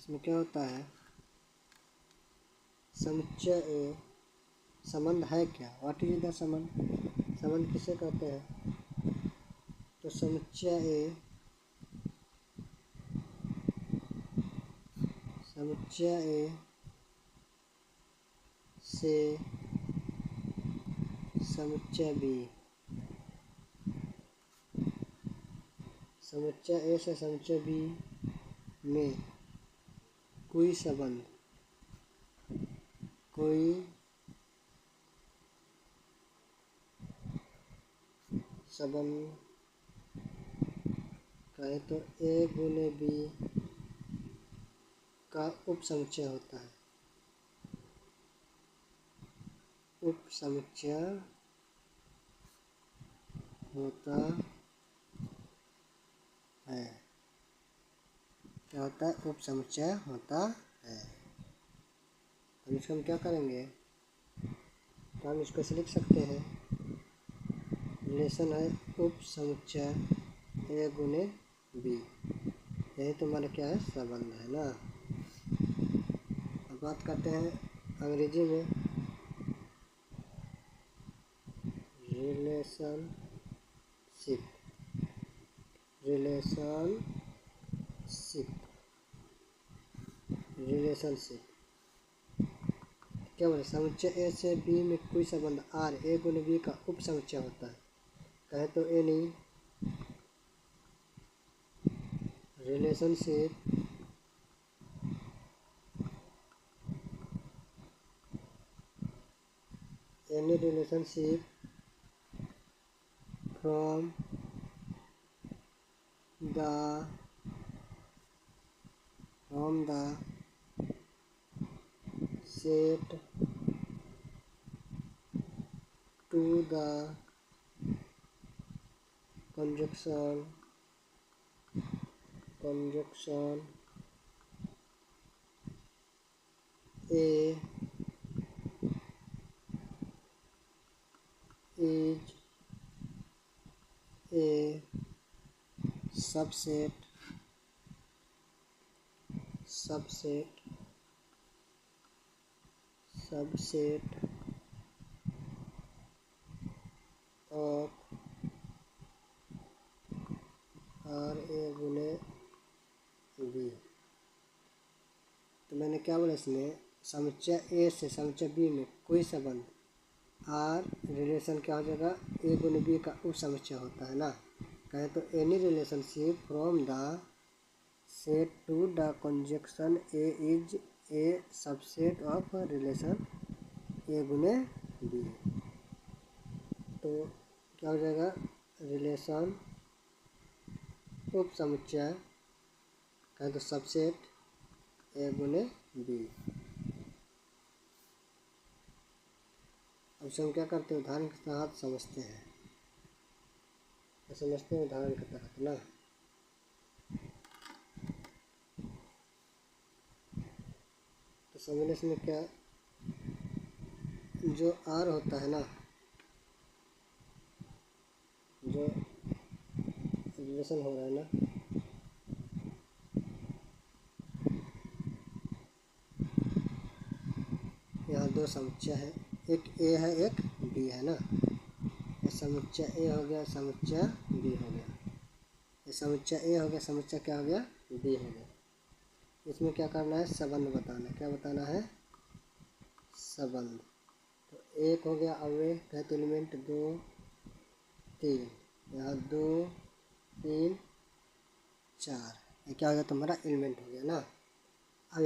इसमें क्या होता है, समुच्चय ए संबंध है क्या, व्हाट इज द संबंध, संबंध किसे कहते हैं। तो समुच्चय ए से समुच्चय बी, समुच्चय ए से समुच्चय बी में कोई संबंध कहे तो ए गुने बी का उपसमुच्चय होता है, उपसमुच्चय होता है। क्या होता है, उपसमुच्चय होता है। हम इसको हम क्या करेंगे, तो हम इसको ऐसे लिख सकते हैं, रिलेशन है उपसमुच्चय ए गुने बी, यही तुम्हारा क्या है, संबंध है ना। अब बात करते हैं अंग्रेजी में, रिलेशनशिप क्या बोले, समुच्चय ए से बी में कोई संबंध आर ए गुने बी का उपसमुच्चय होता है। कहे तो any relationship from the set to the conjunction A is a subset of R A गुने बी। तो मैंने क्या बोला, इसमें समुच्चय ए से समुच्चय बी में कोई संबंध आर रिलेशन क्या हो जाएगा, ए गुने बी का उपसमुच्चय होता है ना। कहे तो any relationship from the set to the conjunction A is a subset of relation A गुने बी। तो क्या हो जाएगा, रिलेशन उपसमुच्चय कहे तो सबसेट ए गुने बी। अब हम क्या करते हैं, उदाहरण के तहत समझते हैं, उदाहरण के तहत ना। तो समझने में क्या, जो आर होता है ना, जो रिलेशन हो रहा है ना, यहाँ दो समुच्चय है, एक ए है एक बी है ना। ये समुच्चय ए हो गया, समुच्चय बी हो गया, ये समुच्चय ए हो गया, समुच्चय क्या हो गया, बी हो गया। इसमें क्या करना है, संबंध बताना, क्या बताना है, संबंध। तो एक हो गया अवयव, कहते एलिमेंट 2 3, यहाँ 2 3 4, ये क्या हो गया, तुम्हारा एलिमेंट हो गया ना। अब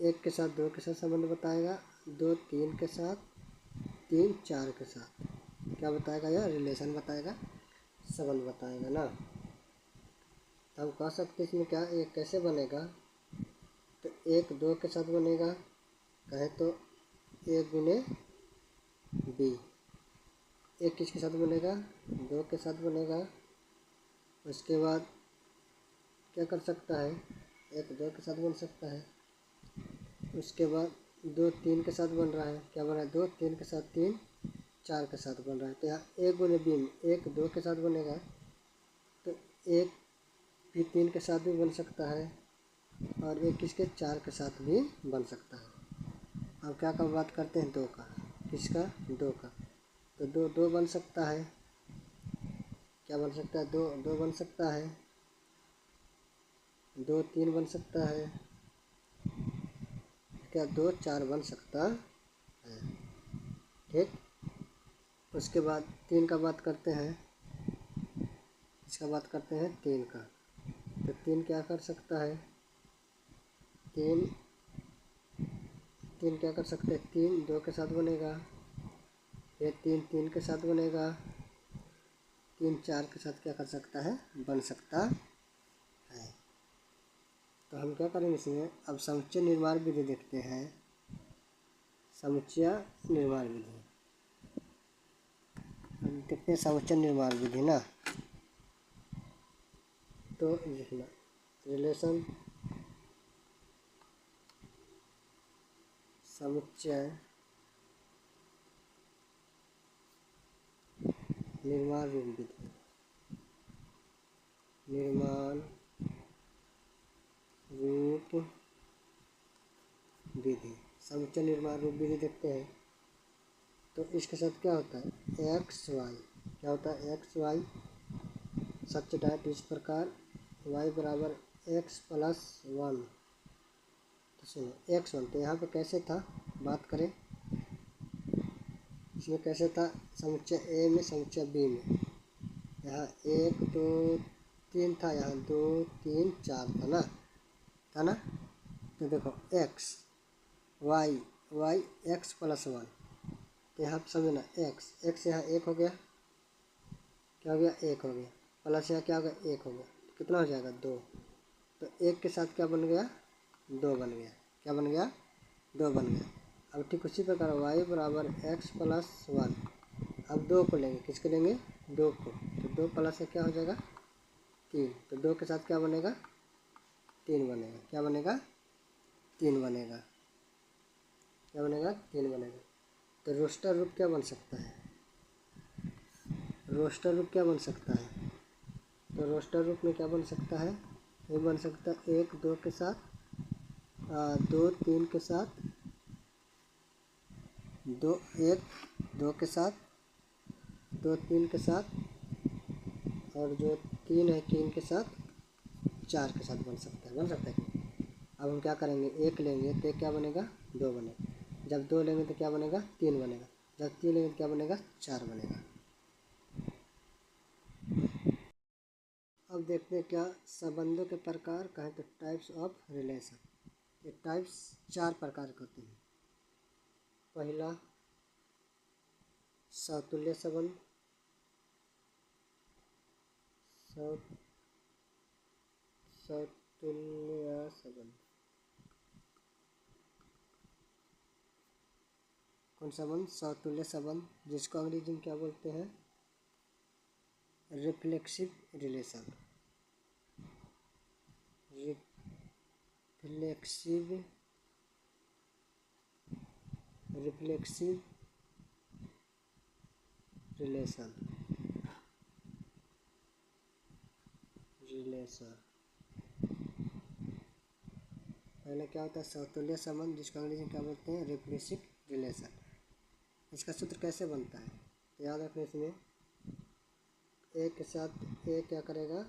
एक के साथ दो के साथ संबंध बताएगा, 2 3 के साथ, 3 4 के साथ, क्या बताएगा, यह रिलेशन बताएगा, संबंध बताएगा ना। तो हम कह सकते इसमें क्या, ये कैसे बनेगा, तो 1 2 के साथ बनेगा, कहे तो ए गुने बी। एक किसके साथ बनेगा, 2 के साथ बनेगा। उसके बाद क्या कर सकता है, 1 2 के साथ बन सकता है। उसके बाद 2 3 के साथ बन रहा है, क्या बन रहा है, 2 3 के साथ, 3 4 के साथ बन रहा है। तो यहाँ ए गुने बी में 1 2 के साथ बनेगा, तो 1 भी 3 के साथ भी बन सकता है, और एक किसके 4 के साथ भी बन सकता है। अब क्या का बात करते हैं 2 का। किसका? 2 का। तो 2 2 बन सकता है। क्या बन सकता है? 2 2 बन सकता है। 2 3 बन सकता है। क्या 2 4 बन सकता है। ठीक। उसके बाद 3 का बात करते हैं। इसका बात करते हैं 3 का। तो 3 क्या कर सकता है? 3 3 क्या कर सकते हैं? 3 2 के साथ बनेगा, फिर 3 3 के साथ बनेगा, 3 4 के साथ क्या कर सकता है? बन सकता है। तो हम क्या करेंगे इसमें? अब समुच्चय निर्माण विधि देखते हैं। समुच्चय निर्माण विधि हम देखते हैं। समुच्चय निर्माण विधि ना, तो लिखना रिलेशन समुच्चय निर्माण विधि। निर्माण रूप विधि। समुच्चय निर्माण रूप विधि देखते हैं। तो इसके साथ क्या होता है? X Y. क्या होता है? एक्स वाई सच डायट इस प्रकार y बराबर एक्स प्लस 1। तो सुनो x1। तो यहाँ पे कैसे था? बात करें इसमें कैसे था? समुच्चय ए में, समुच्चय बी में। यहाँ 1 2 3 था, यहाँ 2 3 4 था ना। तो देखो X Y Y X plus 1। तो यहाँ पे समझना एक्स यहाँ 1 हो गया। क्या हो गया? 1 हो गया। प्लस यहाँ क्या हो गया? 1 हो गया। कितना हो जाएगा? 2। तो 1 के साथ क्या बन गया? 2 बन गया। क्या बन गया? 2 बन गया। अब ठीक उसी प्रकार y बराबर एक्स प्लस 1। अब 2 को लेंगे। किसको लेंगे? 2 को। तो 2 प्लस से क्या हो जाएगा? 3। तो 2 के साथ क्या बनेगा? 3 बनेगा। क्या बनेगा? 3 बनेगा। क्या बनेगा? 3 बनेगा। तो रोस्टर रूप क्या बन सकता है? रोस्टर रूप क्या बन सकता है? तो रोस्टर रूप में क्या बन सकता है? ये बन सकता है 1 2 के साथ, 2 3 के साथ, 2 1 2 के साथ, 2 3 के साथ, और जो 3 है 3 के साथ, 4 के साथ बन सकता है। बन सकता है कि? अब हम क्या करेंगे? 1 लेंगे तो क्या बनेगा? 2 बनेगा। जब 2 लेंगे तो क्या बनेगा? 3 बनेगा। जब 3 लेंगे तो क्या बनेगा? 4 बनेगा। अब देखते हैं क्या संबंधों के प्रकार कहें तो टाइप्स ऑफ रिलेशन। ये टाइप्स 4 प्रकार के होते हैं। पहला समतुल्य संबंध। समतुल्य संबंध कौन सा संबंध? समतुल्य संबंध, जिसको अंग्रेजी में क्या बोलते हैं? Reflexive relation. Reflexive reflexive relation. पहले क्या होता है? समतुल्य संबंध, जिसको अंग्रेजी में क्या बोलते हैं? Reflexive relation. इसका सूत्र कैसे बनता है? तो याद रखना इसमें ए के साथ ए क्या करेगा?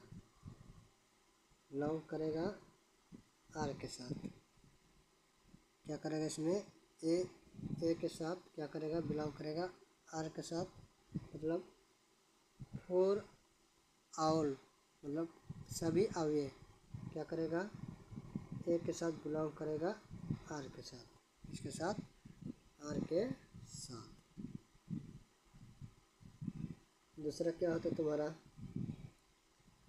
बिलोंग करेगा आर के साथ। क्या करेगा इसमें? ए के साथ क्या करेगा? बिलोंग करेगा आर के साथ। मतलब फॉर ऑल, मतलब सभी अवयव क्या करेगा? ए के साथ बिलोंग करेगा आर के साथ। इसके साथ? आर के साथ। दूसरा क्या होता है तुम्हारा?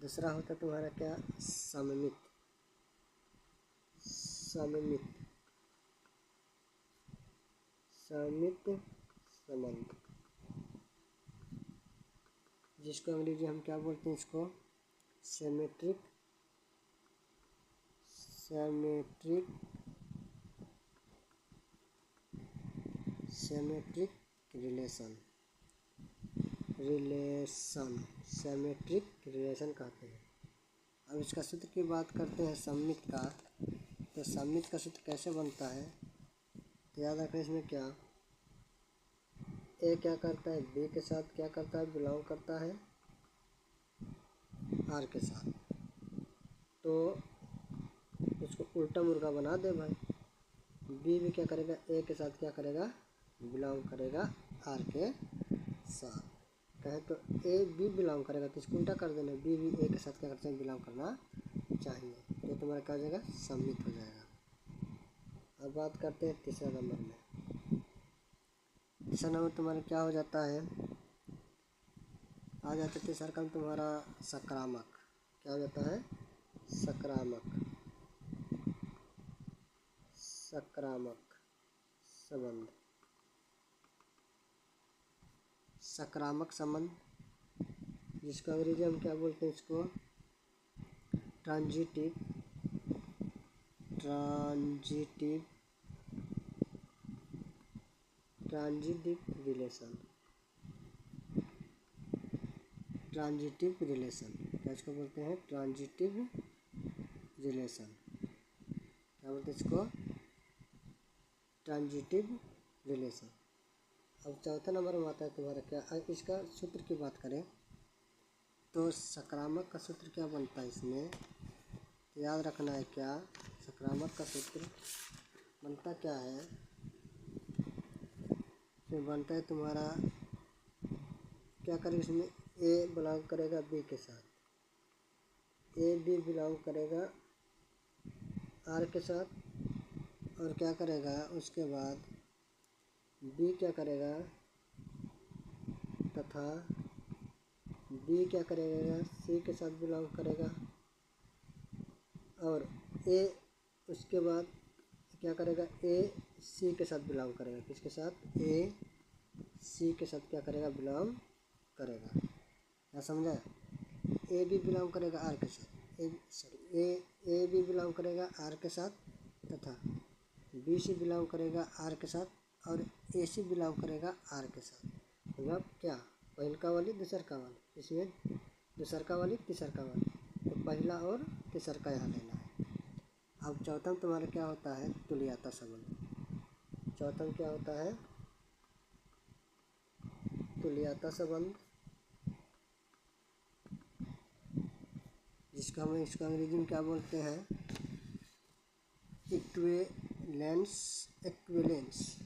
दूसरा होता है तुम्हारा क्या? सममित। सममित सममित संबंध, जिसको अंग्रेजी हम क्या बोलते हैं? इसको symmetric symmetric symmetric relation symmetric relation कहते हैं। अब इसका सूत्र की बात करते हैं सममित का। तो सममित का सूत्र कैसे बनता है, तो याद रखना इसमें क्या, ए क्या करता है, बी के साथ क्या करता है, बिलोंग करता है आर के साथ। तो इसको उल्टा मुर्गा बना दे भाई। बी भी क्या करेगा, ए के साथ क्या करेगा, बिलोंग करेगा आर के साथ। कहे तो ए बी बिलोंग करेगा तो इसको उल्टा कर देना, बी भी ए के साथ क्या करते हैं, बिलोंग करना चाहिए। तो तुम्हारा क्या हो जाएगा, सम्मित हो जाएगा। अब बात करते हैं तीसरा नंबर में। तीसरा नंबर तुम्हारा क्या हो जाता है, आ जाता है तीसरा क्रम तुम्हारा सकारात्मक। क्या हो जाता है, सकारात्मक, सकारात्मक संबंध, सकारात्मक संबंध, जिसको अंग्रेजी हम क्या बोलते हैं, इसको transitive, transitive, transitive relation, transitive relation. क्या इसको बोलते हैं, ट्रांजिटिव रिलेशन। क्या बोलते हैं इसको, ट्रांजिटिव रिलेशन। अब चौथा नंबर में आता है तुम्हारा क्या, इसका सूत्र की बात करें तो सकारात्मक का सूत्र क्या बनता है इसमें, तो याद रखना है क्या, सकारात्मक का सूत्र बनता क्या है, इसमें बनता है तुम्हारा क्या करेगा, इसमें ए बिलोंग करेगा बी के साथ, ए बी बिलोंग करेगा आर के साथ, और क्या करेगा उसके बाद बी क्या करेगा, तथा बी क्या करेगा, सी के साथ बिलोंग करेगा, और ए उसके बाद क्या करेगा, ए सी के साथ बिलोंग करेगा। किसके साथ, ए सी के साथ क्या करेगा, बिलोंग करेगा। क्या समझा, ए भी बिलोंग करेगा आर के साथ, ए भी बिलोंग करेगा आर के साथ, तथा बी सी बिलोंग करेगा आर के साथ, और ए सी बिलोंग करेगा आर के साथ। मतलब क्या, पहलका वाली दूसरका वाली, इसमें दूसरका वाली तीसरका वाली, तो पहला और तीसरका यहाँ लेना है। अब चौथा में तुम्हारा क्या होता है, तुल्यता संबंध। चौथा में क्या होता है, तुल्यता संबंध, जिसका हम इसको अंग्रेजी में क्या बोलते हैं, equivalence, equivalence,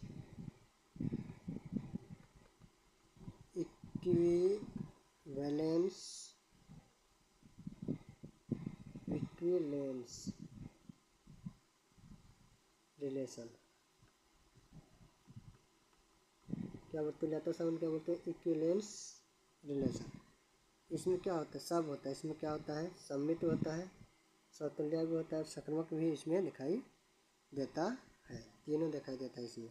equivalence, equivalence relation. क्या बोलते हैं, तुल्यता संबंध क्या बोलते हैं, इक्विवेलेंस रिलेशन। इसमें क्या होता है, सब होता है। इसमें क्या होता है, सम्मित होता है, समतुल्य भी होता है, सकारात्मक भी इसमें दिखाई देता है, तीनों दिखाई देता है इसमें।